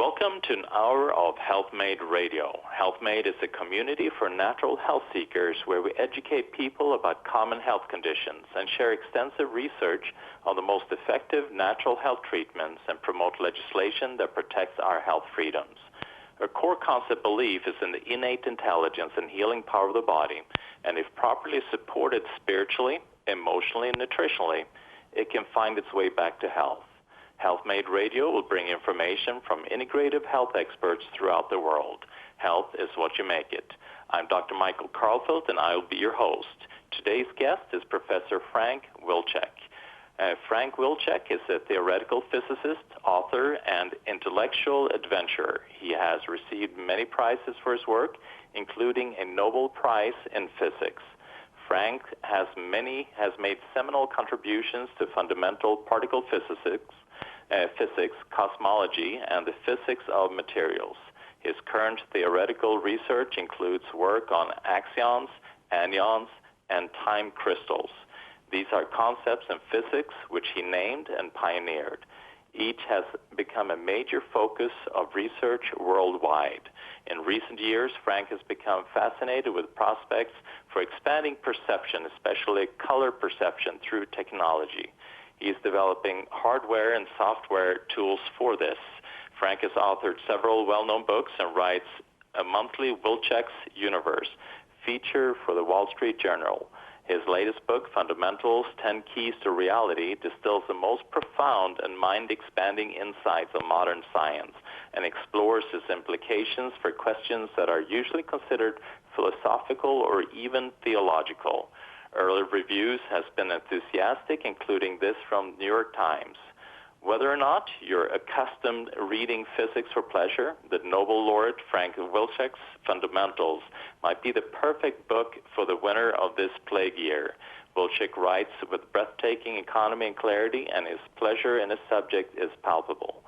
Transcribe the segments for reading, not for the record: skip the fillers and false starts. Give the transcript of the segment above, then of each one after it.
Welcome to an hour of Healthmate Radio. Healthmate is a community for natural health seekers where we educate people about common health conditions and share extensive research on the most effective natural health treatments and promote legislation that protects our health freedoms. A core concept belief is in the innate intelligence and healing power of the body, and if properly supported spiritually, emotionally, and nutritionally, it can find its way back to health. Healthmate Radio will bring information from integrative health experts throughout the world. Health is what you make it. I'm Dr. Michael Karlfeldt, and I will be your host. Today's guest is Professor Frank Wilczek. Frank Wilczek is a theoretical physicist, author, and intellectual adventurer. He has received many prizes for his work, including a Nobel Prize in Physics. Frank has made seminal contributions to fundamental particle physics, cosmology, and the physics of materials. His current theoretical research includes work on axions, anyons, and time crystals. These are concepts in physics which he named and pioneered. Each has become a major focus of research worldwide. In recent years, Frank has become fascinated with prospects for expanding perception, especially color perception, through technology. He is developing hardware and software tools for this. Frank has authored several well-known books and writes a monthly Wilczek's Universe feature for the Wall Street Journal. His latest book, Fundamentals, 10 Keys to Reality, distills the most profound and mind-expanding insights of modern science and explores its implications for questions that are usually considered philosophical or even theological. Early reviews has been enthusiastic, including this from New York Times. Whether or not you're accustomed reading physics for pleasure, the Nobel laureate Frank Wilczek's Fundamentals might be the perfect book for the winter of this plague year. Wilczek writes with breathtaking economy and clarity, and his pleasure in his subject is palpable.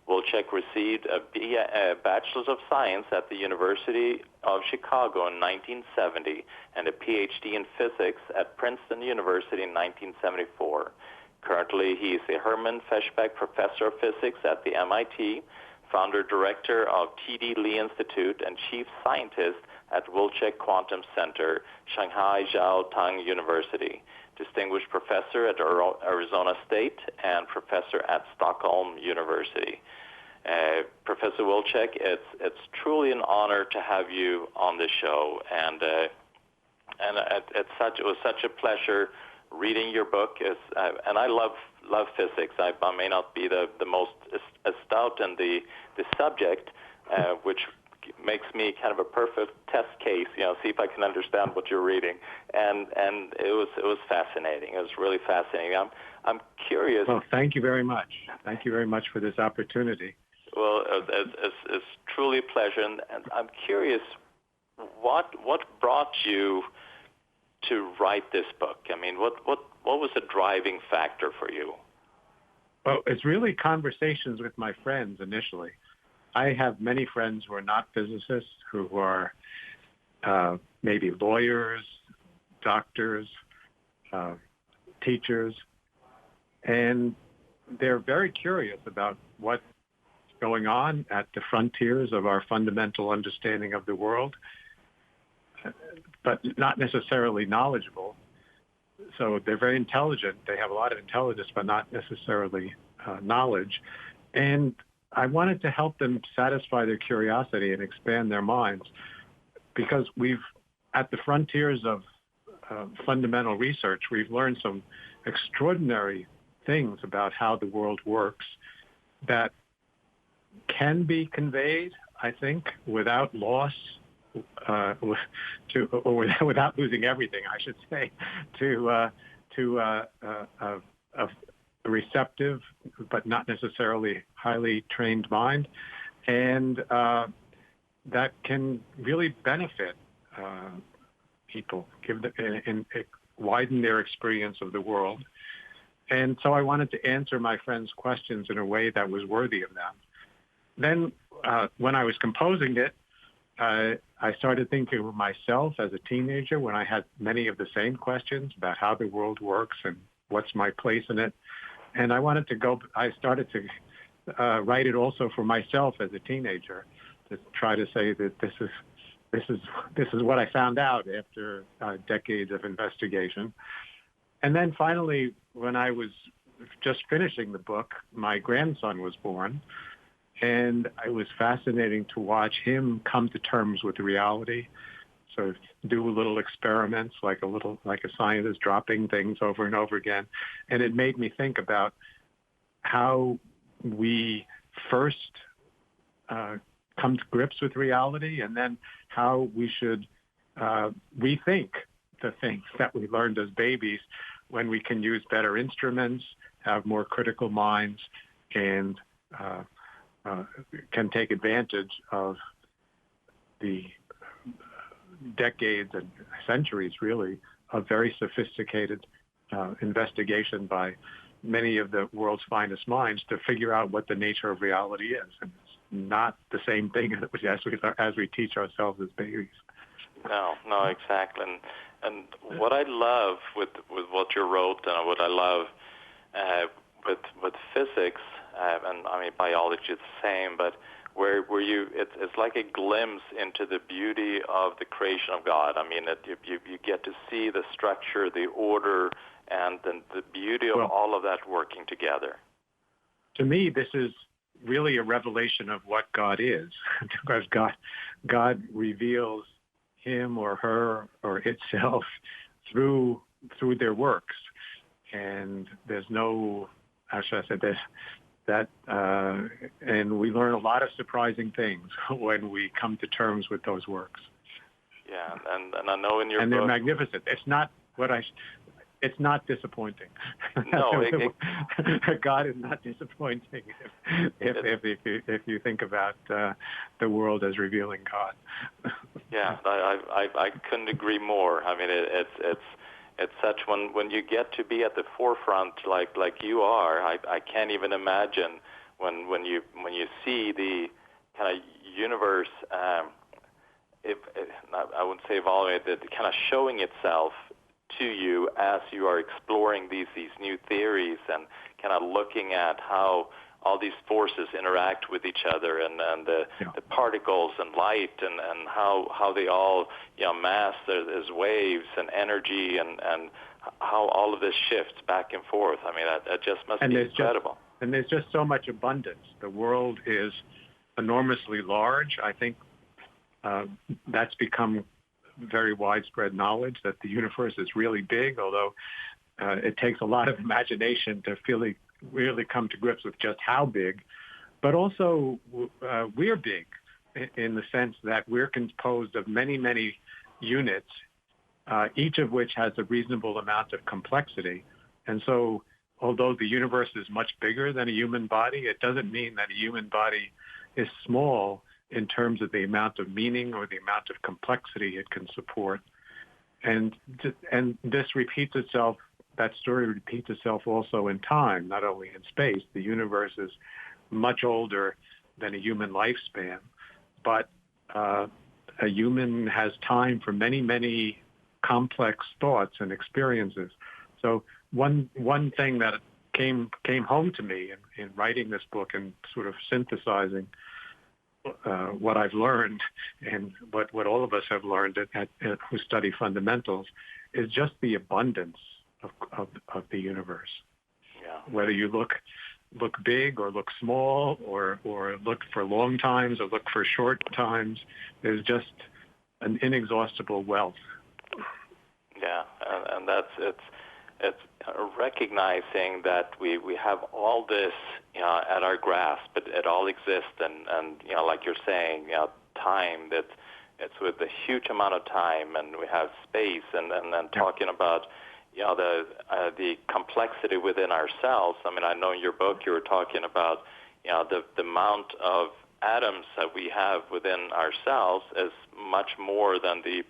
Wilczek received a Bachelor's of Science at the University of Chicago in 1970 and a PhD in Physics at Princeton University in 1974. Currently, he is a Hermann Feshbach Professor of Physics at the MIT, founder-director of T.D. Lee Institute, and chief scientist at Wilczek Quantum Center, Shanghai Jiao Tong University, distinguished professor at Arizona State, and professor at Stockholm University. Professor Wilczek, it's truly an honor to have you on the show, and it was such a pleasure reading your book. And I love physics. I may not be the most stout in the subject, which makes me kind of a perfect test case, see if I can understand what you're reading. And it was fascinating. It was really fascinating. I'm curious. Well, thank you very much. Thank you very much for this opportunity. Well, it's truly a pleasure. And I'm curious, what brought you to write this book? I mean, what was the driving factor for you? Well, it's really conversations with my friends initially. I have many friends who are not physicists, who are maybe lawyers, doctors, teachers, and they're very curious about what's going on at the frontiers of our fundamental understanding of the world, but not necessarily knowledgeable. So they're very intelligent. They have a lot of intelligence, but not necessarily knowledge. And I wanted to help them satisfy their curiosity and expand their minds, because at the frontiers of fundamental research, we've learned some extraordinary things about how the world works that can be conveyed, I think, without loss, without losing everything, I should say, to a receptive but not necessarily highly trained mind, and that can really benefit people, widen their experience of the world. And so I wanted to answer my friends' questions in a way that was worthy of them. Then when I was composing it, I started thinking of myself as a teenager when I had many of the same questions about how the world works and what's my place in it. And I started to write it also for myself as a teenager, to try to say that this is what I found out after decades of investigation. And then finally, when I was just finishing the book, my grandson was born, and it was fascinating to watch him come to terms with reality. So do little experiments, like a scientist dropping things over and over again. And it made me think about how we first come to grips with reality, and then how we should rethink the things that we learned as babies when we can use better instruments, have more critical minds, and can take advantage of the decades and centuries, really, of very sophisticated investigation by many of the world's finest minds to figure out what the nature of reality is. And it's not the same thing as we teach ourselves as babies. No, exactly. And what I love with what you wrote, and what I love with physics, and I mean biology is the same, but where you it's like a glimpse into the beauty of the creation of God. I mean, you get to see the structure, the order, and the beauty of all of that working together. To me, this is really a revelation of what God is, because God reveals him or her or itself through their works, and there's no, how should I say this, that and we learn a lot of surprising things when we come to terms with those works. Yeah, and I know in your book, they're magnificent. It's not disappointing. No, God is not disappointing if you think about the world as revealing God. Yeah, I couldn't agree more. I mean, it's such when you get to be at the forefront like you are. I can't even imagine when you see the kind of universe. I wouldn't say evolving, kind of showing itself to you as you are exploring these new theories and kind of looking at how all these forces interact with each other, and the particles and light, and how they all mass as waves and energy, and how all of this shifts back and forth. I mean, that just must be incredible. And there's just so much abundance. The world is enormously large. I think that's become very widespread knowledge that the universe is really big, although it takes a lot of imagination to really come to grips with just how big. But also, we're big in the sense that we're composed of many, many units, each of which has a reasonable amount of complexity. And so, although the universe is much bigger than a human body, it doesn't mean that a human body is small in terms of the amount of meaning or the amount of complexity it can support. And this repeats itself, that story repeats itself also in time, not only in space. The universe is much older than a human lifespan, but a human has time for many, many complex thoughts and experiences. So one thing that came home to me in writing this book and sort of synthesizing what I've learned and what all of us have learned who study fundamentals is just the abundance of the universe. Yeah. Whether you look big or look small or look for long times or look for short times, there's just an inexhaustible wealth. Yeah, and it's recognizing that we have all this at our grasp, but it all exists, and like you're saying, time, that it's with a huge amount of time, and we have space, and then talking about the complexity within ourselves. I mean, I know in your book you were talking about the amount of atoms that we have within ourselves is much more than the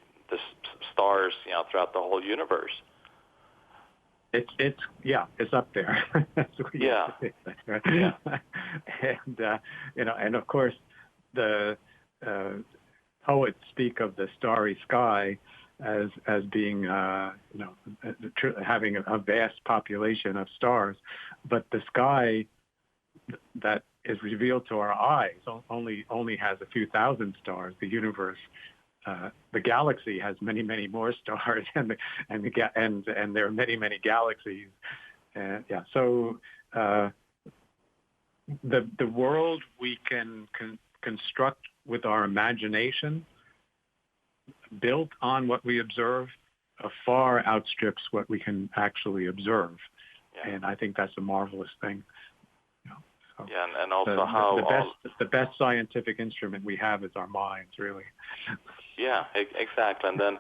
stars throughout the whole universe. It's up there. Yeah. And of course, the poets speak of the starry sky as being having a vast population of stars, but the sky that is revealed to our eyes only has a few thousand stars. The universe, the galaxy has many, many more stars, and there are many, many galaxies. So the world we can construct with our imagination, built on what we observe, far outstrips what we can actually observe. Yeah. And I think that's a marvelous thing. And also the best scientific instrument we have is our minds, really. Yeah, exactly. And then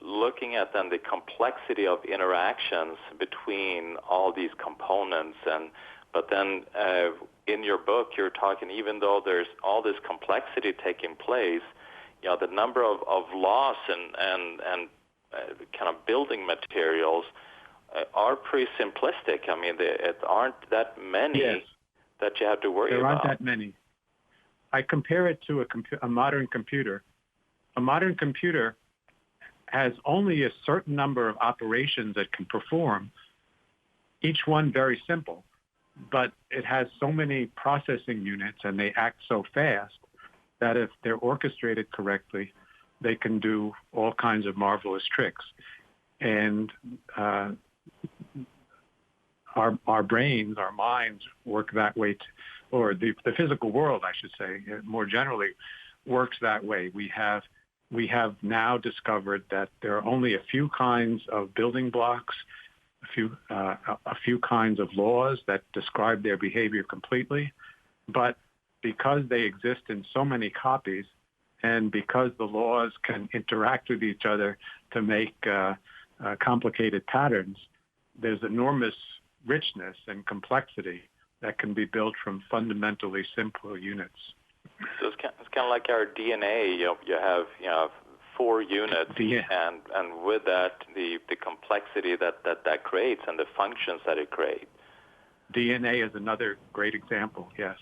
looking at then the complexity of interactions between all these components, but then in your book you're talking, even though there's all this complexity taking place, the number of laws and kind of building materials are pretty simplistic. I mean, it aren't that many that you have to worry about. There aren't that many. I compare it to a modern computer. A modern computer has only a certain number of operations it can perform, each one very simple, but it has so many processing units and they act so fast that if they're orchestrated correctly, they can do all kinds of marvelous tricks. And our brains, our minds work that way, or the physical world, I should say, more generally, works that way. We have now discovered that there are only a few kinds of building blocks, a few kinds of laws that describe their behavior completely, but because they exist in so many copies, and because the laws can interact with each other to make complicated patterns, there's enormous richness and complexity that can be built from fundamentally simple units. So it's kind of like our DNA. You have 4 units, and with that, the complexity that creates and the functions that it creates. DNA is another great example. Yes,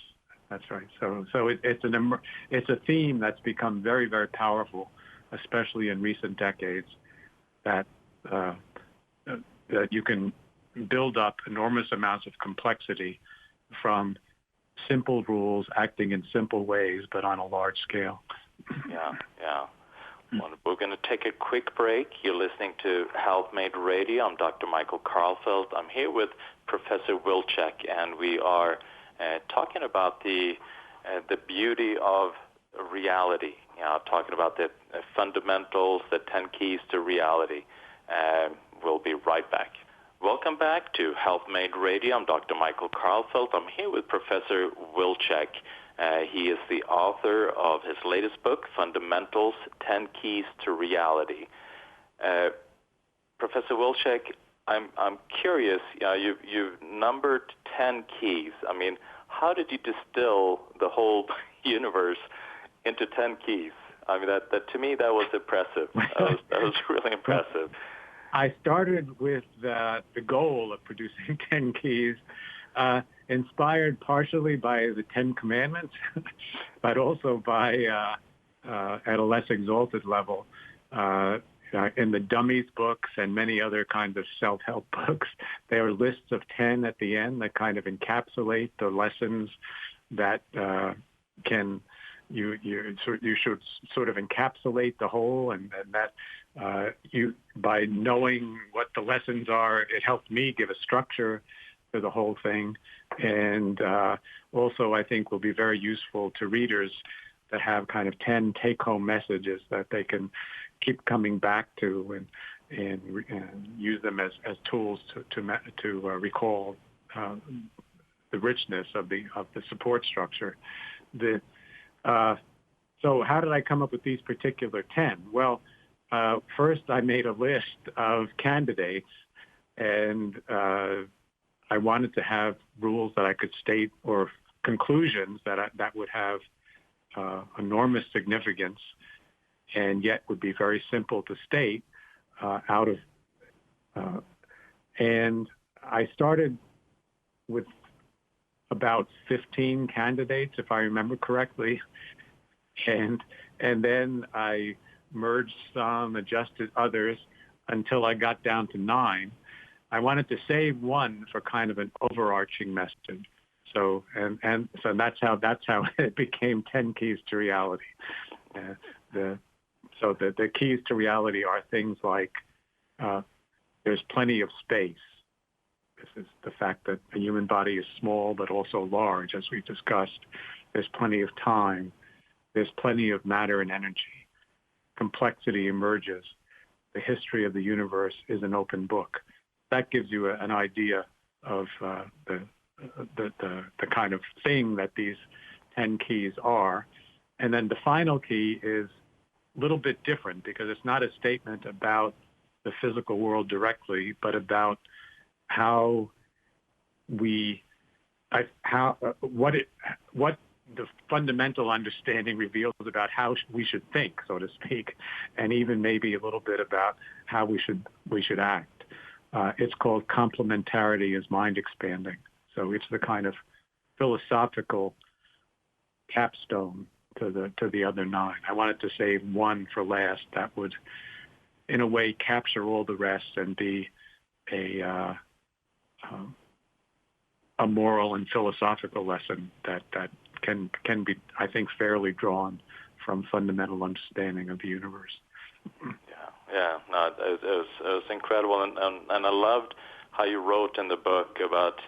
that's right. So it's a theme that's become very, very powerful, especially in recent decades. That you can build up enormous amounts of complexity from simple rules acting in simple ways, but on a large scale. Yeah. Well, we're going to take a quick break. You're listening to Healthmate Radio. I'm Dr. Michael Karlfeldt. I'm here with Professor Wilczek, and we are talking about the beauty of reality. Talking about the fundamentals, the 10 keys to reality. We'll be right back. Welcome back to Healthmate Radio. I'm Dr. Michael Karlfeldt. I'm here with Professor Wilczek. He is the author of his latest book, Fundamentals, 10 Keys to Reality. Professor Wilczek, I'm curious, you've numbered 10 keys. I mean, how did you distill the whole universe into 10 keys? I mean, that to me, that was impressive. That was really impressive. I started with the goal of producing 10 keys, inspired partially by the 10 Commandments, but also by, at a less exalted level, in the Dummies books and many other kinds of self-help books. There are lists of 10 at the end that kind of encapsulate the lessons that you should sort of encapsulate the whole, and that by knowing what the lessons are, it helped me give a structure to the whole thing, and also I think will be very useful to readers that have kind of 10 take-home messages that they can keep coming back to and use them as tools to recall the richness of the support structure. So how did I come up with these particular 10? Well, first I made a list of candidates, and I wanted to have rules that I could state, or conclusions that would have enormous significance and yet would be very simple to state and I started with about 15 candidates, if I remember correctly, and then I merged some, adjusted others until I got down to 9. I wanted to save one for kind of an overarching message. So that's how it became 10 keys to reality. The keys to reality are things like there's plenty of space. This is the fact that a human body is small but also large, as we've discussed. There's plenty of time. There's plenty of matter and energy. Complexity emerges. The history of the universe is an open book. That gives you an idea of the kind of thing that these 10 keys are. And then the final key is a little bit different because it's not a statement about the physical world directly, but about what the fundamental understanding reveals about how we should think, so to speak, and even maybe a little bit about how we should act. It's called complementarity is mind expanding. So it's the kind of philosophical capstone to the other 9. I wanted to save one for last that would, in a way, capture all the rest and be a moral and philosophical lesson that can be, I think, fairly drawn from fundamental understanding of the universe. Yeah. No, it was incredible, and I loved how you wrote in the book about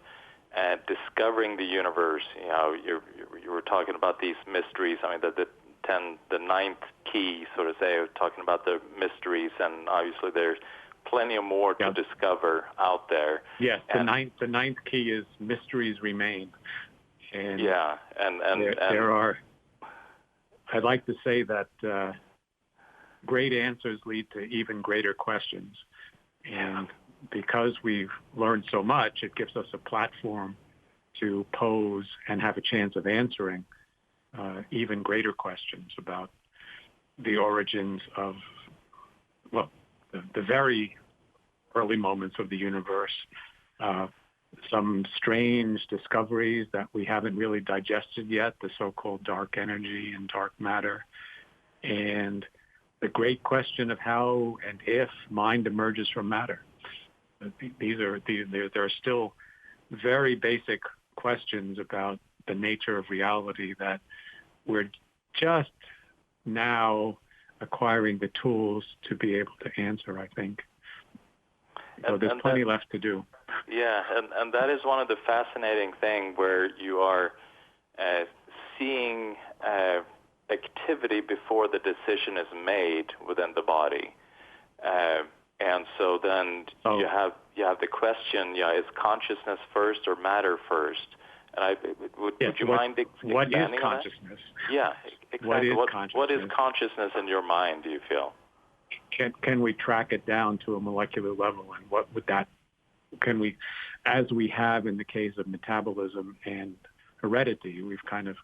discovering the universe. You know, you were talking about these mysteries. I mean, the 9th key, so to say, talking about the mysteries, and obviously there's plenty of more to discover out there. Yes, the ninth key is mysteries remain. And and there are. I'd like to say that great answers lead to even greater questions, and because we've learned so much, it gives us a platform to pose and have a chance of answering even greater questions about the origins of, the very early moments of the universe, some strange discoveries that we haven't really digested yet, the so-called dark energy and dark matter, and the great question of how and if mind emerges from matter. There are still very basic questions about the nature of reality that we're just now acquiring the tools to be able to answer, I think. So there's plenty left to do. Yeah, and that is one of the fascinating things where you are seeing activity before the decision is made within the body. And so then you have the question, is consciousness first or matter first? And would you mind expanding what is consciousness? Yeah, exactly. What is consciousness in your mind, do you feel? Can we track it down to a molecular level, and what would that? Can we, as we have in the case of metabolism and heredity, we've kind of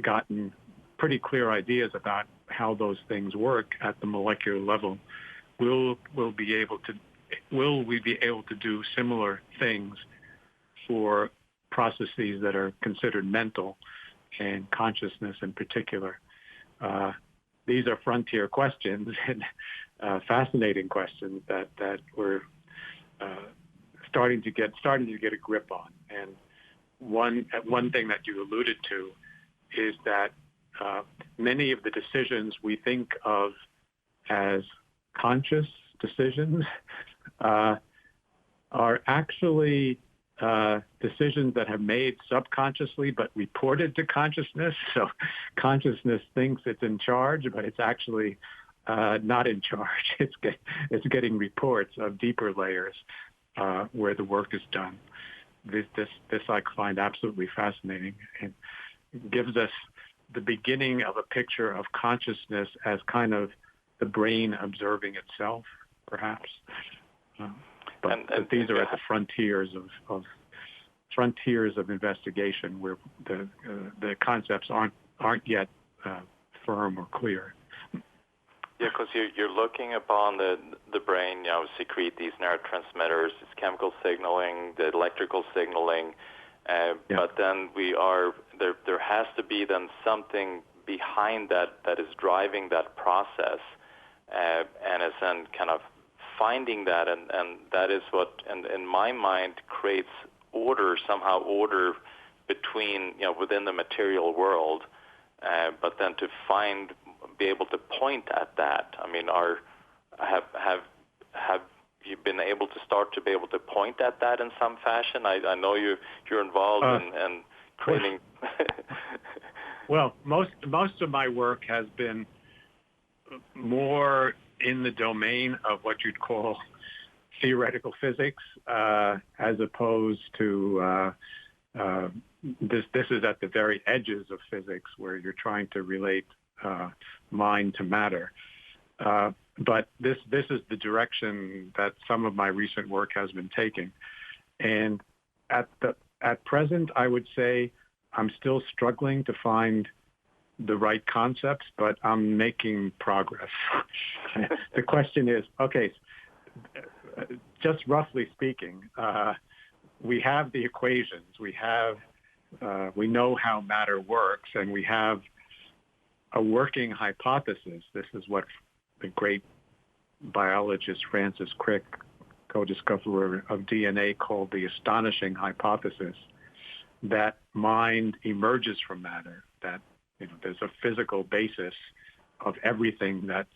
gotten pretty clear ideas about how those things work at the molecular level. Will we be able to do similar things for processes that are considered mental and consciousness in particular? These are frontier questions and fascinating questions that we're starting to get a grip on. And one thing that you alluded to is that many of the decisions we think of as conscious decisions are actually decisions that have made subconsciously but reported to consciousness. So consciousness thinks it's in charge, but it's actually not in charge. It's getting reports of deeper layers where the work is done. This I find absolutely fascinating, and gives us the beginning of a picture of consciousness as kind of the brain observing itself, perhaps. But these are at the frontiers of investigation, where the concepts aren't yet firm or clear. Yeah, because you're looking upon the brain, secrete these neurotransmitters, this chemical signaling, the electrical signaling, but then there has to be then something behind that is driving that process, and it's then kind of finding that, and that is what, in my mind, creates order between, within the material world, but then to be able to point at that. I mean, have you been able to start to be able to point at that in some fashion? I know you're involved in creating. Well, most of my work has been more in the domain of what you'd call theoretical physics, as opposed to this is at the very edges of physics, where you're trying to relate mind to matter. But this is the direction that some of my recent work has been taking. And at present, I would say I'm still struggling to find the right concepts, but I'm making progress. The question is, okay, just roughly speaking, we have the equations, we know how matter works, and we have a working hypothesis. This is what the great biologist Francis Crick, co-discoverer of DNA, called the astonishing hypothesis, that mind emerges from matter, that there's a physical basis of everything that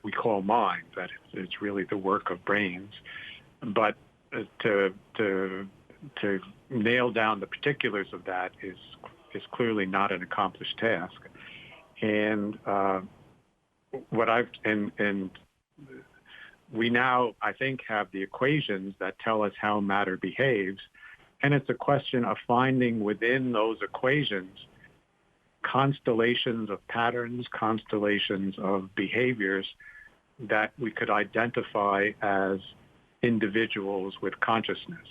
we call mind, that it's really the work of brains. But to nail down the particulars of that is clearly not an accomplished task. And we now, I think, have the equations that tell us how matter behaves, and it's a question of finding within those equations constellations of patterns, constellations of behaviors that we could identify as individuals with consciousness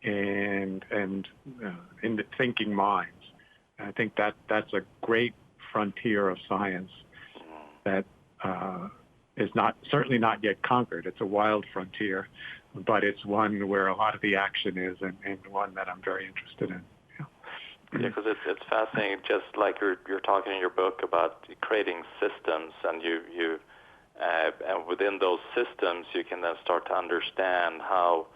and in the thinking minds. And I think that's a great frontier of science that is certainly not yet conquered. It's a wild frontier, but it's one where a lot of the action is, and one that I'm very interested in. Yeah, because it's fascinating. Just like you're talking in your book about creating systems, and and within those systems, you can then start to understand how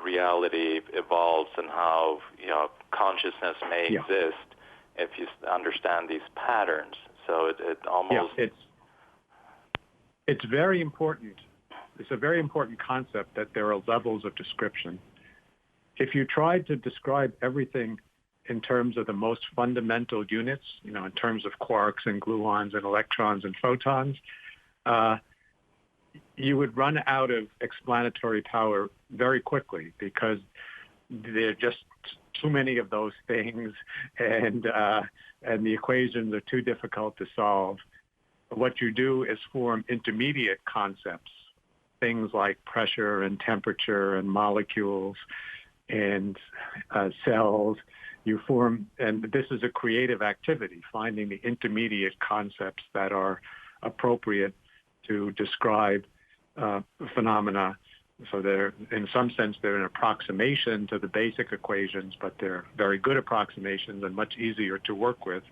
reality evolves and how consciousness may exist if you understand these patterns. So it almost it's very important. It's a very important concept that there are levels of description. If you tried to describe everything in terms of the most fundamental units, in terms of quarks and gluons and electrons and photons, you would run out of explanatory power very quickly, because there are just too many of those things, and the equations are too difficult to solve. What you do is form intermediate concepts, things like pressure and temperature and molecules and cells. You form, and this is a creative activity, finding the intermediate concepts that are appropriate to describe phenomena. So they're, in some sense, they're an approximation to the basic equations, but they're very good approximations and much easier to work with.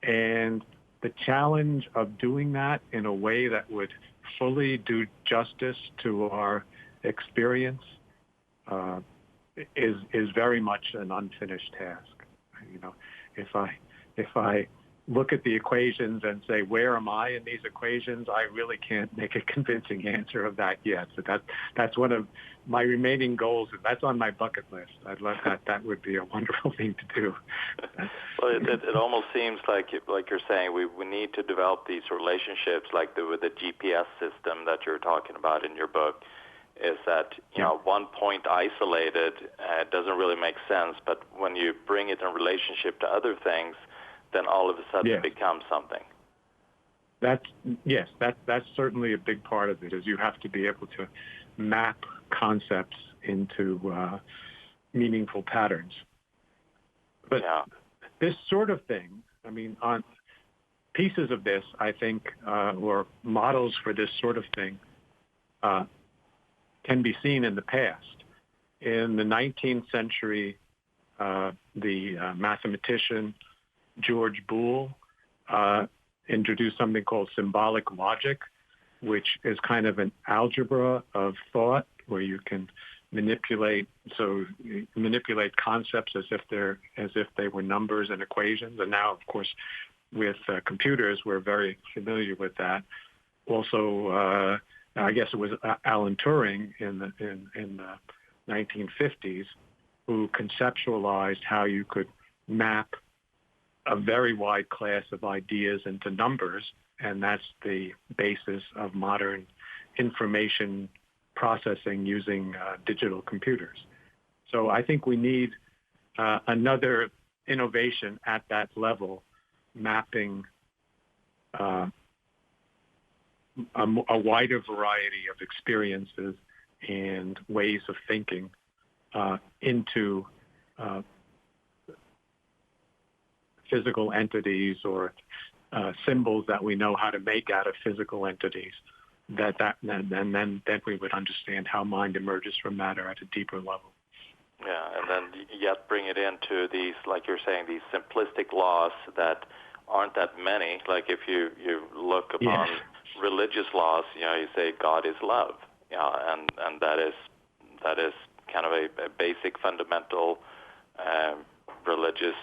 And the challenge of doing that in a way that would fully do justice to our experience is very much an unfinished task. If I look at the equations and say, where am I in these equations, I really can't make a convincing answer of that yet. So that's one of my remaining goals, and that's on my bucket list. I'd love that. That would be a wonderful thing to do. Well, it almost seems like you're saying we need to develop these relationships, like with the GPS system that you're talking about in your book. Is that one point isolated doesn't really make sense, but when you bring it in relationship to other things, then all of a sudden it becomes something. That's certainly a big part of it, is you have to be able to map concepts into meaningful patterns. But this sort of thing, on pieces of this, I think, or models for this sort of thing, can be seen in the past. In the 19th century, the mathematician George Boole introduced something called symbolic logic, which is kind of an algebra of thought, where you can manipulate concepts as if they were numbers and equations. And now, of course, with computers, we're very familiar with that. Also, I guess it was Alan Turing in the 1950s who conceptualized how you could map a very wide class of ideas into numbers, and that's the basis of modern information processing using digital computers. So I think we need another innovation at that level, mapping a wider variety of experiences and ways of thinking into physical entities or symbols that we know how to make out of physical entities. Then we would understand how mind emerges from matter at a deeper level. Yeah, and then yet bring it into these, like you're saying, these simplistic laws that aren't that many. Like if you look upon religious laws, you say God is love, and that is kind of a basic fundamental religious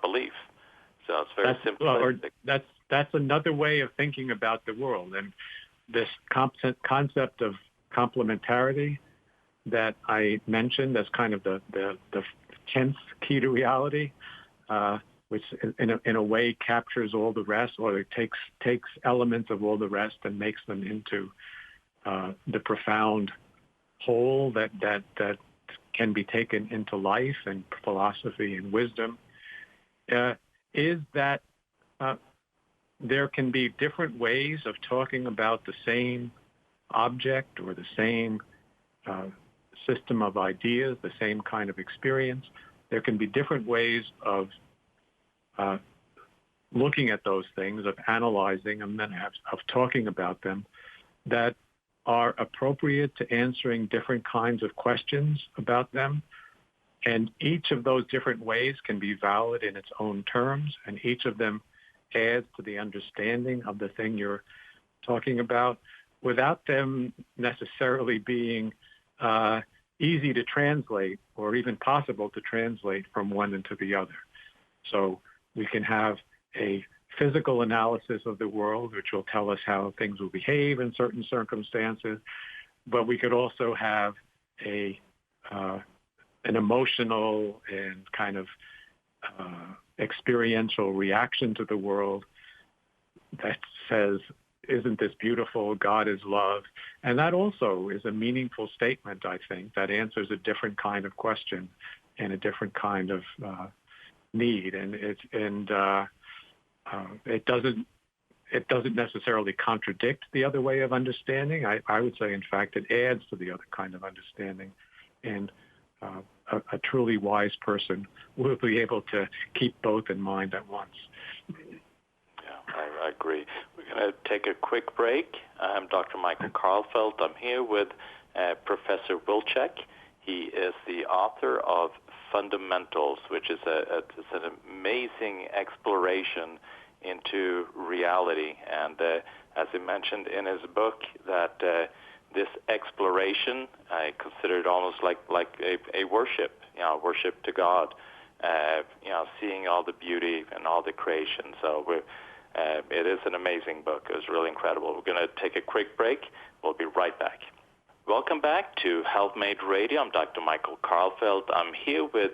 belief. So it's very simplistic. That's another way of thinking about the world, and this concept of complementarity that I mentioned as kind of the 10th key to reality, which in a way captures all the rest, or it takes elements of all the rest and makes them into the profound whole that can be taken into life and philosophy and wisdom, is that there can be different ways of talking about the same object or the same system of ideas, the same kind of experience. There can be different ways of looking at those things, of analyzing them, and of talking about them, that are appropriate to answering different kinds of questions about them. And each of those different ways can be valid in its own terms, and each of them adds to the understanding of the thing you're talking about without them necessarily being easy to translate or even possible to translate from one into the other. So we can have a physical analysis of the world, which will tell us how things will behave in certain circumstances, but we could also have an emotional and kind of experiential reaction to the world that says, isn't this beautiful? God is love. And that also is a meaningful statement, I think, that answers a different kind of question and a different kind of need. And it doesn't necessarily contradict the other way of understanding. I would say, in fact, it adds to the other kind of understanding. And a truly wise person will be able to keep both in mind at once. Yeah, I agree. We're going to take a quick break. I'm Dr. Michael Karlfeldt. I'm here with Professor Wilczek. He is the author of Fundamentals, which is it's an amazing exploration into reality. And as he mentioned in his book, that this exploration, I consider it almost like a worship, worship to God, seeing all the beauty and all the creation. So it is an amazing book. It was really incredible. We're going to take a quick break. We'll be right back. Welcome back to Healthmate Radio. I'm Dr. Michael Karlfeldt. I'm here with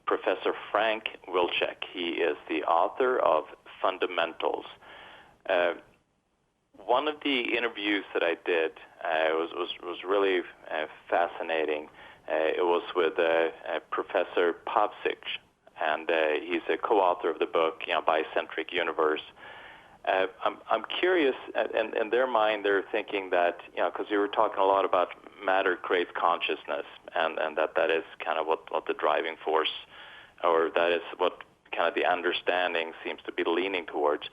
Professor Frank Wilczek. He is the author of Fundamentals. One of the interviews that I did was really fascinating. It was with Professor Pavsic, and he's a co-author of the book, Bicentric Universe. I'm curious, in their mind, they're thinking that, because you were talking a lot about matter creates consciousness, and that is kind of what the driving force, or that is what kind of the understanding seems to be leaning towards.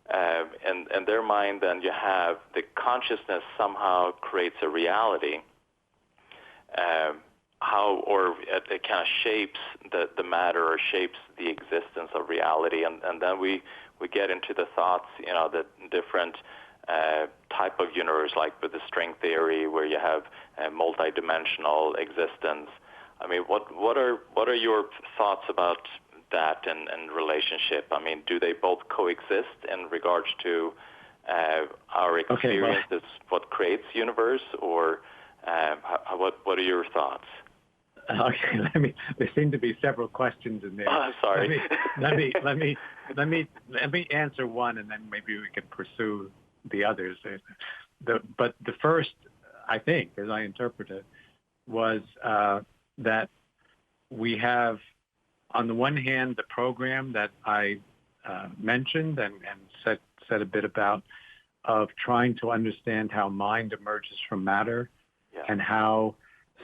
And in their mind, then you have the consciousness somehow creates a reality, it kind of shapes the matter or shapes the existence of reality, and then we get into the thoughts, the different type of universe, like with the string theory, where you have multidimensional existence. I mean, what are your thoughts about that and relationship? I mean, do they both coexist in regards to our experiences, what creates universe, or what are your thoughts? Okay, there seem to be several questions in there. Oh, sorry. Let me answer one, and then maybe we can pursue the others. But the first, I think, as I interpret it, was that we have, on the one hand, the program that I mentioned and said a bit about, of trying to understand how mind emerges from matter, and how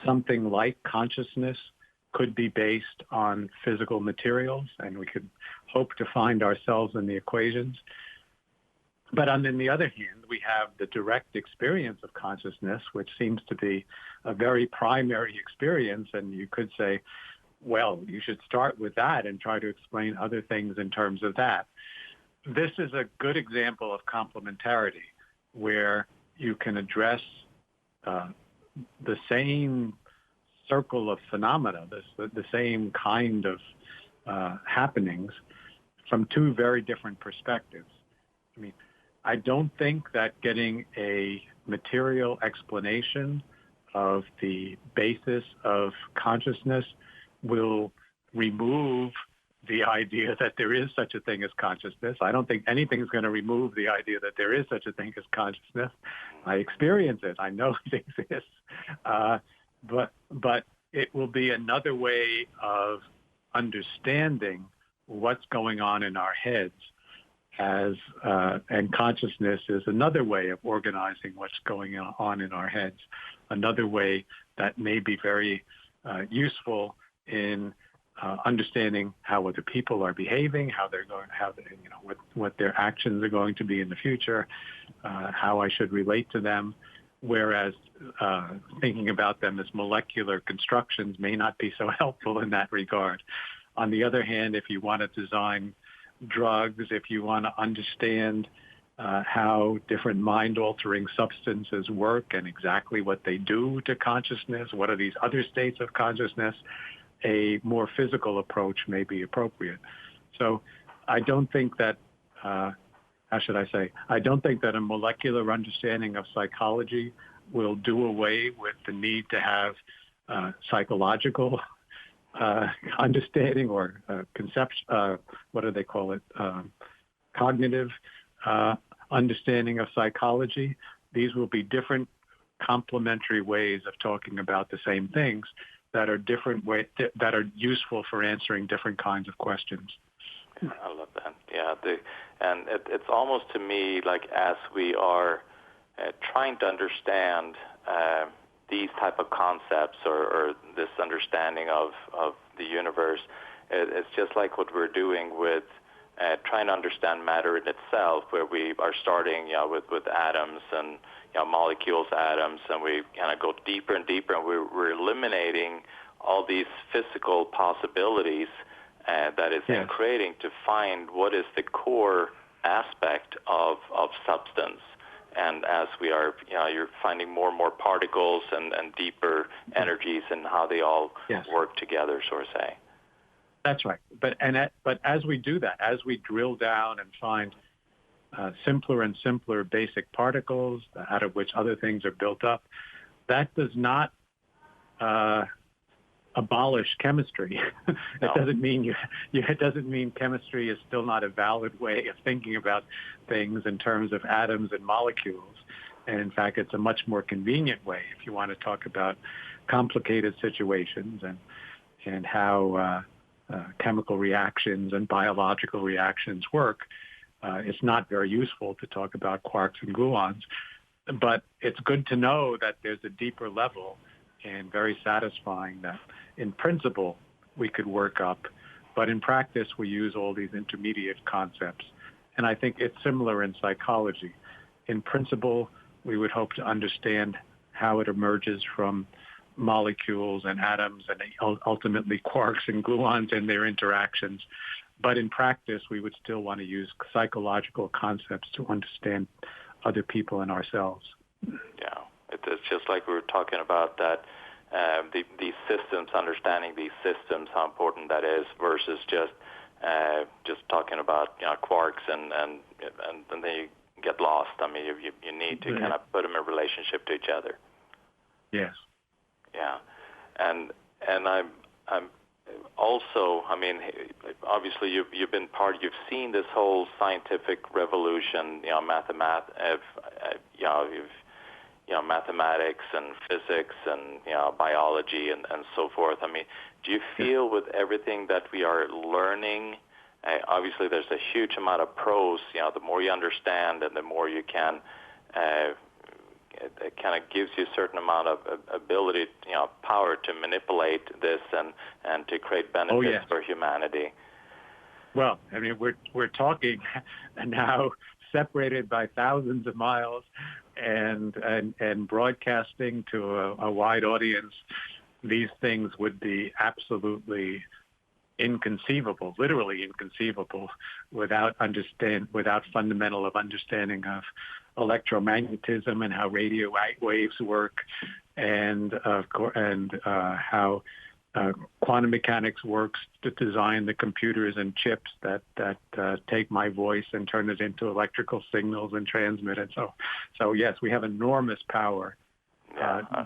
something like consciousness could be based on physical materials, and we could hope to find ourselves in the equations. But on the other hand, we have the direct experience of consciousness, which seems to be a very primary experience, and you could say, well, you should start with that and try to explain other things in terms of that. This is a good example of complementarity, where you can address the same circle of phenomena, the same kind of happenings from two very different perspectives. I mean, I don't think that getting a material explanation of the basis of consciousness will remove the idea that there is such a thing as consciousness. I don't think anything's going to remove the idea that there is such a thing as consciousness. I experience it. I know it exists. But it will be another way of understanding what's going on in our heads, and consciousness is another way of organizing what's going on in our heads, another way that may be very useful in understanding how other people are behaving, what their actions are going to be in the future, how I should relate to them. Whereas thinking about them as molecular constructions may not be so helpful in that regard. On the other hand, if you want to design drugs, if you want to understand how different mind-altering substances work and exactly what they do to consciousness, what are these other states of consciousness, a more physical approach may be appropriate. So I don't think that, I don't think that a molecular understanding of psychology will do away with the need to have psychological understanding or cognitive understanding of psychology. These will be different complementary ways of talking about the same things that are different that are useful for answering different kinds of questions. I love that. Yeah, and it's almost to me like, as we are trying to understand these type of concepts or this understanding of the universe, it's just like what we're doing with trying to understand matter in itself, where we are starting with atoms and molecules, atoms, and we kind of go deeper and deeper, and we're eliminating all these physical possibilities that is in creating to find what is the core aspect of substance. And as we are, you're finding more and more particles and deeper energies and how they all work together, so to say. That's right. But as we do that, as we drill down and find simpler and simpler basic particles out of which other things are built up, that does not abolish chemistry. It doesn't mean it doesn't mean chemistry is still not a valid way of thinking about things in terms of atoms and molecules. And in fact, it's a much more convenient way if you want to talk about complicated situations and how chemical reactions and biological reactions work. It's not very useful to talk about quarks and gluons, but it's good to know that there's a deeper level and very satisfying that in principle we could work up, but in practice we use all these intermediate concepts. And I think it's similar in psychology. In principle, we would hope to understand how it emerges from molecules and atoms and ultimately quarks and gluons and their interactions. But in practice, we would still want to use psychological concepts to understand other people and ourselves. Yeah, it's just like we were talking about that. These systems, understanding these systems, how important that is, versus just talking about quarks and then you get lost. I mean, you need to kind of put them in relationship to each other. Yes. Yeah, and I'm also, I mean, obviously you've seen this whole scientific revolution, mathematics and physics and biology and so forth. I mean, do you feel with everything that we are learning, obviously there's a huge amount of pros, the more you understand and the more you can, it kind of gives you a certain amount of ability, power to manipulate this and to create benefits for humanity. Well, I mean, we're talking now separated by thousands of miles and broadcasting to a wide audience. These things would be absolutely inconceivable, literally inconceivable, without fundamental understanding of electromagnetism and how radio waves work, and how quantum mechanics works to design the computers and chips that take my voice and turn it into electrical signals and transmit it. So yes, we have enormous power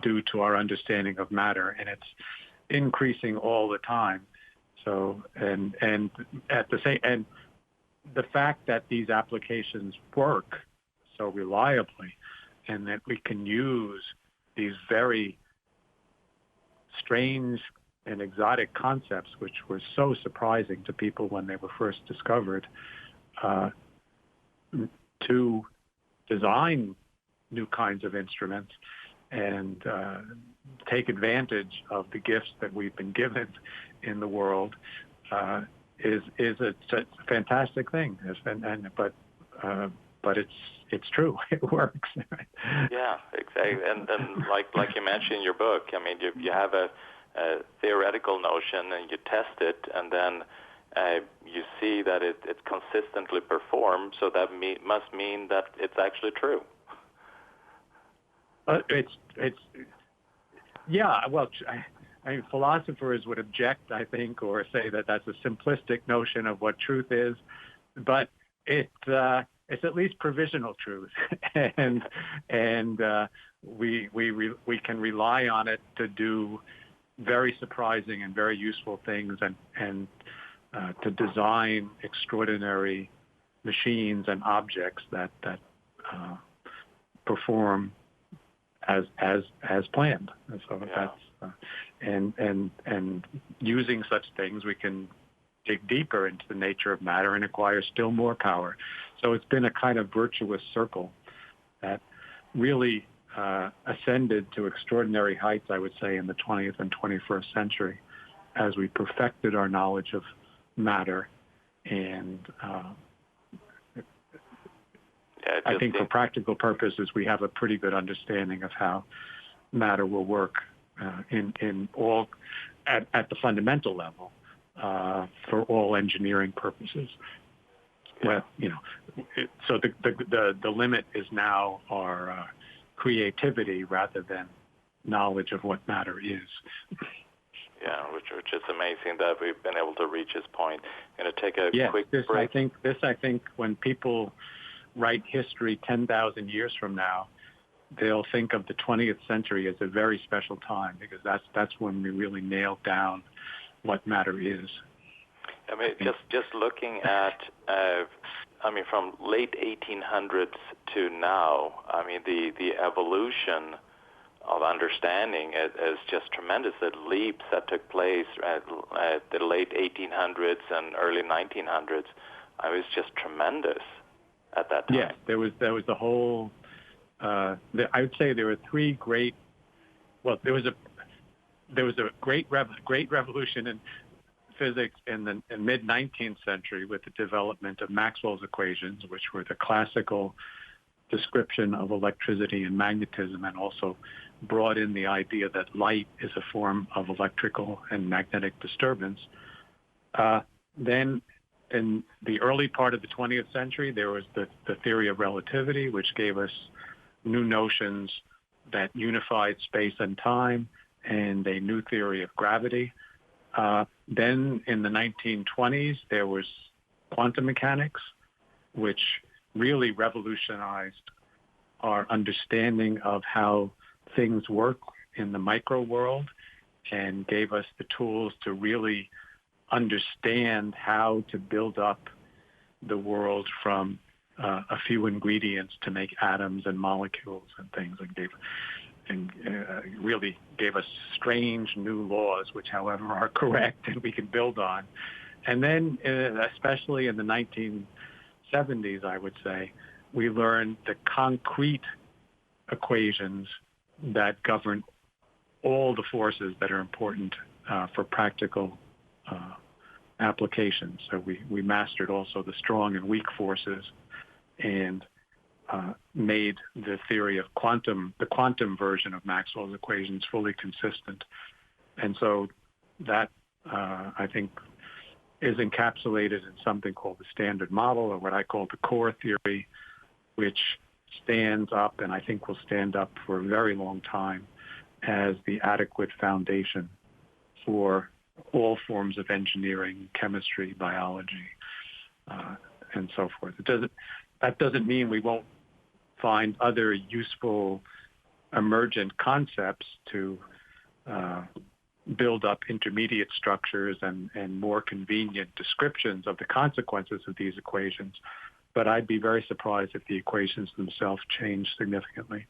due to our understanding of matter, and it's increasing all the time. So and at the same, and the fact that these applications work so reliably, and that we can use these very strange and exotic concepts, which were so surprising to people when they were first discovered, to design new kinds of instruments and take advantage of the gifts that we've been given in the world is a fantastic thing. But it's true. It works. Yeah, exactly. And like you mentioned in your book, I mean, you have a theoretical notion and you test it, and then you see that it consistently performs. So that must mean that it's actually true. Well, I mean, philosophers would object, I think, or say that that's a simplistic notion of what truth is, but it's at least provisional truth, and we can rely on it to do very surprising and very useful things, and to design extraordinary machines and objects that perform as planned. And so that's and using such things, we can dig deeper into the nature of matter and acquire still more power. So it's been a kind of virtuous circle that really ascended to extraordinary heights, I would say, in the 20th and 21st century, as we perfected our knowledge of matter. And I think for practical purposes, we have a pretty good understanding of how matter will work in all at the fundamental level for all engineering purposes. Well, so the limit is now our creativity rather than knowledge of what matter is. Yeah, which is amazing that we've been able to reach this point. I'm going to take a quick break. I think when people write history 10,000 years from now, they'll think of the 20th century as a very special time, because that's when we really nailed down what matter is. I mean, just looking at, from late 1800s to now, I mean, the evolution of understanding is just tremendous. The leaps that took place at the late 1800s and early 1900s, it was just tremendous at that time. Yes, there was the whole. I would say there were three great. Well, there was a great revolution in physics in the mid-19th century with the development of Maxwell's equations, which were the classical description of electricity and magnetism, and also brought in the idea that light is a form of electrical and magnetic disturbance. Then in the early part of the 20th century, there was the theory of relativity, which gave us new notions that unified space and time, and a new theory of gravity. Then in the 1920s, there was quantum mechanics, which really revolutionized our understanding of how things work in the micro world and gave us the tools to really understand how to build up the world from a few ingredients to make atoms and molecules and things, and really gave us strange new laws, which, however, are correct and we can build on. And then, especially in the 1970s, I would say, we learned the concrete equations that govern all the forces that are important for practical applications. So we mastered also the strong and weak forces and made the theory of the quantum version of Maxwell's equations fully consistent. And so that, I think, is encapsulated in something called the Standard Model, or what I call the core theory, which stands up, and I think will stand up for a very long time, as the adequate foundation for all forms of engineering, chemistry, biology, and so forth. That doesn't mean we won't find other useful emergent concepts to build up intermediate structures and more convenient descriptions of the consequences of these equations. But I'd be very surprised if the equations themselves change significantly.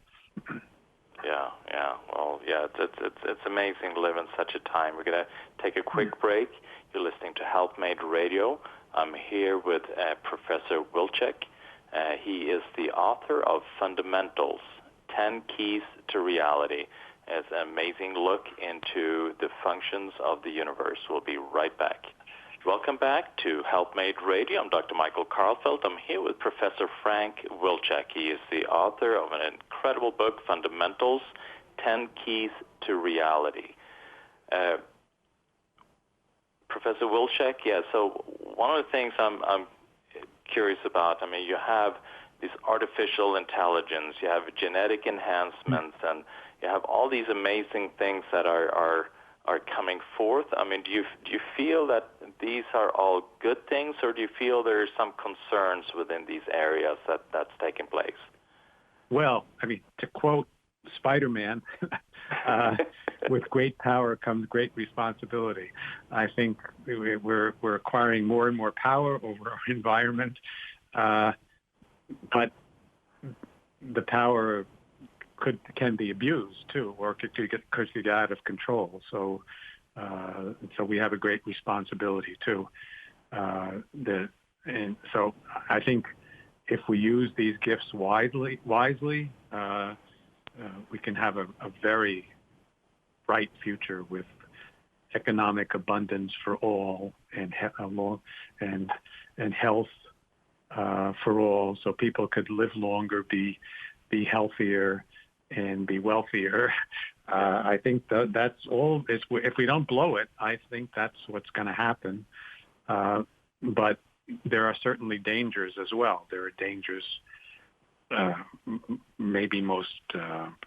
It's amazing to live in such a time. We're going to take a quick break. You're listening to Healthmate Radio. I'm here with Professor Wilczek. He is the author of Fundamentals, 10 Keys to Reality. It's an amazing look into the functions of the universe. We'll be right back. Welcome back to Healthmate Radio. I'm Dr. Michael Karlfeldt. I'm here with Professor Frank Wilczek. He is the author of an incredible book, Fundamentals, 10 Keys to Reality. Professor Wilczek, so one of the things I'm curious about, you have this artificial intelligence, you have genetic enhancements, and you have all these amazing things that are coming forth. Do you feel that these are all good things, or do you feel there are some concerns within these areas that's taking place? Well, to quote Spider-Man, with great power comes great responsibility. I think we're acquiring more and more power over our environment, but the power can be abused too, or could get out of control. So we have a great responsibility too. And so I think if we use these gifts wisely, we can have a very bright future with economic abundance for all, and health for all, so people could live longer, be healthier, and be wealthier. I think that's all. If we don't blow it, I think that's what's going to happen. But there are certainly dangers as well. There are dangers, maybe most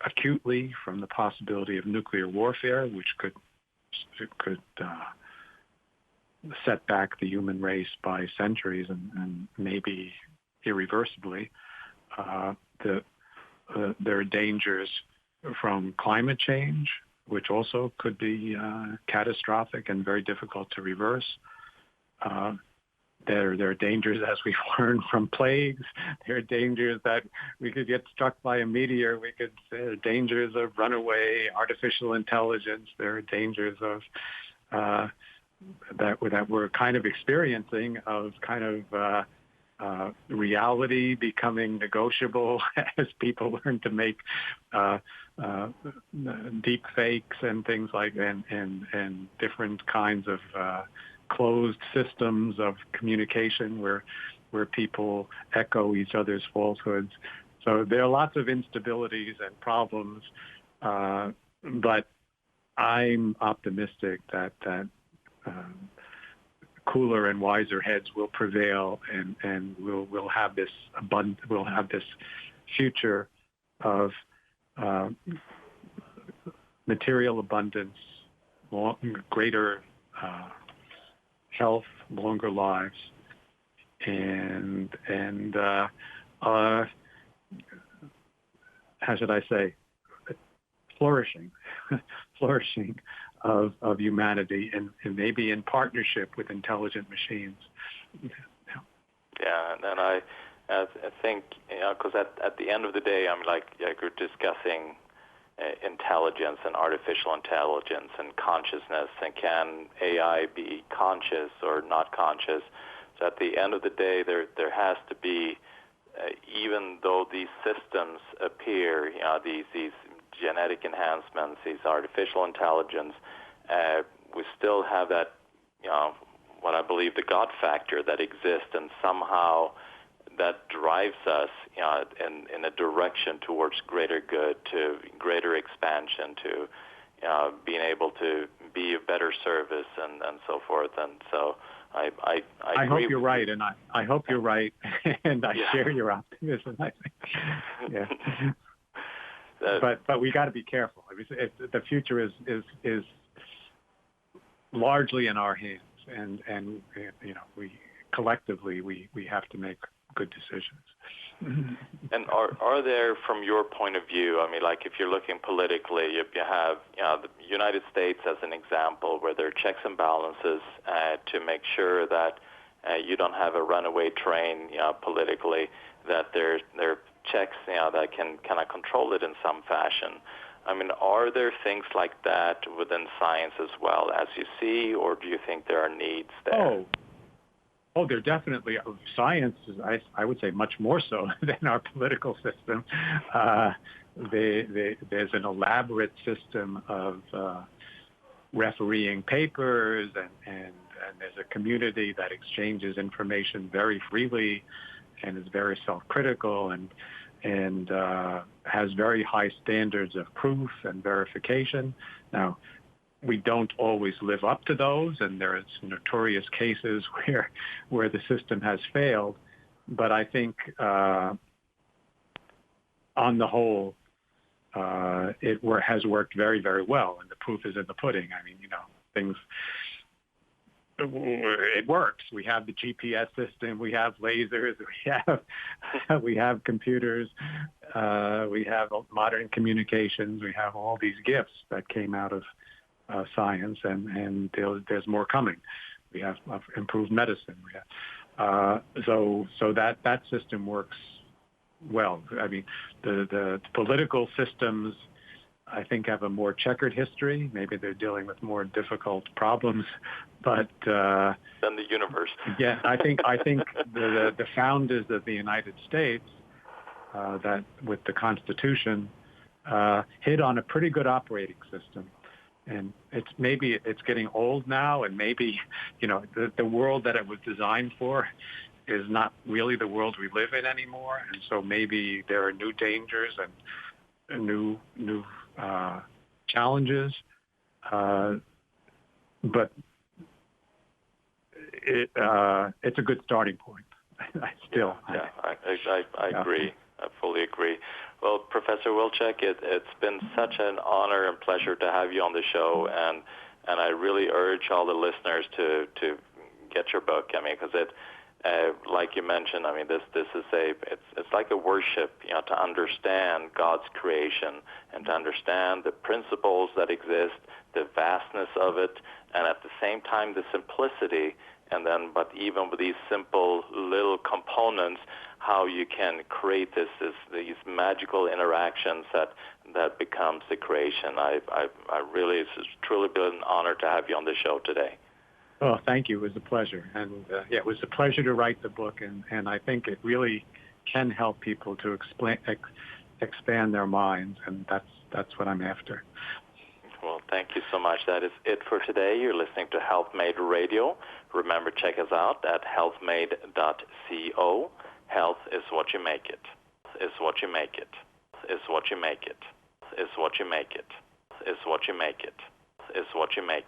acutely, from the possibility of nuclear warfare, which could set back the human race by centuries and maybe irreversibly. There are dangers from climate change, which also could be catastrophic and very difficult to reverse. There are dangers, as we've learned, from plagues. There are dangers that we could get struck by a meteor. There are dangers of runaway artificial intelligence. There are dangers of that we're kind of experiencing, of reality becoming negotiable as people learn to make deep fakes and things like and different kinds of closed systems of communication where people echo each other's falsehoods. So there are lots of instabilities and problems, but I'm optimistic that cooler and wiser heads will prevail, and we'll have this future of material abundance, greater health, longer lives, and how should I say, flourishing of humanity, and maybe in partnership with intelligent machines. Yeah, and I think, because at the end of the day, you're discussing intelligence and artificial intelligence and consciousness, and can AI be conscious or not conscious? So at the end of the day, there has to be, even though these systems appear, these genetic enhancements, these artificial intelligence, we still have that, what I believe the God factor that exists, and somehow that drives us in a direction towards greater good, to greater expansion, to being able to be of better service, and so forth. And so I hope you're right, and I hope you're right, and I share your optimism. I think, yeah. But we got to be careful. I mean, the future is largely in our hands, and we collectively we have to make good decisions. And are there, from your point of view, if you're looking politically, you have the United States as an example, where there are checks and balances to make sure that you don't have a runaway train politically, that there are checks that can kind of control it in some fashion. Are there things like that within science as well, as you see, or do you think there are needs there? Oh, there definitely. Science is, I would say, much more so than our political system. There's an elaborate system of refereeing papers, and there's a community that exchanges information very freely, and is very self-critical, and has very high standards of proof and verification. Now, we don't always live up to those, and there is notorious cases where the system has failed. But I think, on the whole, it has worked very, very well, and the proof is in the pudding. Things. It works. We have the GPS system. We have lasers. We have computers. We have modern communications. We have all these gifts that came out of science, and there's more coming. We have improved medicine. So that system works well. The political systems, I think, have a more checkered history. Maybe they're dealing with more difficult problems, but than the universe. Yeah, I think the founders of the United States, that with the Constitution, hit on a pretty good operating system. And it's getting old now, and maybe the world that it was designed for is not really the world we live in anymore. And so maybe there are new dangers and new challenges, but it's a good starting point. I agree. I fully agree. Well, Professor Wilczek, it's been such an honor and pleasure to have you on the show, and I really urge all the listeners to get your book. Because like you mentioned, this is it's like a worship, to understand God's creation and to understand the principles that exist, the vastness of it, and at the same time the simplicity. But even with these simple little components, how you can create these magical interactions that becomes the creation. It's truly been an honor to have you on the show today. Oh, thank you. It was a pleasure. And it was a pleasure to write the book, and I think it really can help people to expand their minds, and that's what I'm after. Well, thank you so much. That is it for today. You're listening to Healthmate Radio. Remember, check us out at healthmate.co. Health is what you make it. Is what you make it. Is what you make it. Is what you make it. Is what you make it. Is what you make it.